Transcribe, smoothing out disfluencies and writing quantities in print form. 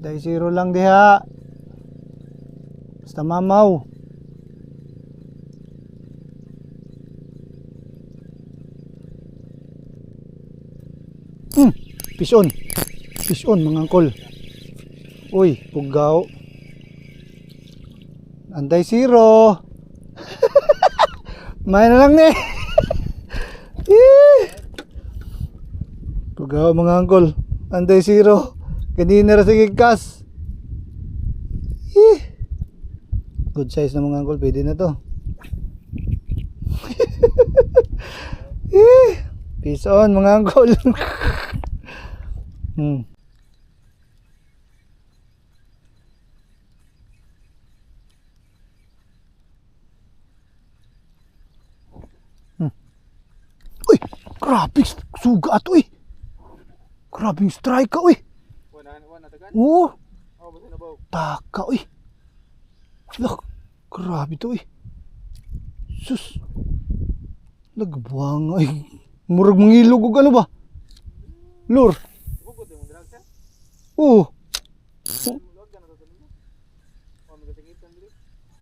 Day zero lang diha. Basta mamaw. Fish on. Fish on mga angkol. Uy, pugaw. Anday zero. May na lang ni. Pugaw mga angkol. Anday zero. Kanina ra sige kas. Good size na mga angkol, pwede na to. Fish on mga angkol. Uy, grabe suga ato eh. Grabe strike ka uy. Oo. Taka uy. Lak, grabe to eh. Sus. Lagbuang ay. Murag mangilog og ano ba? Lure. Oo.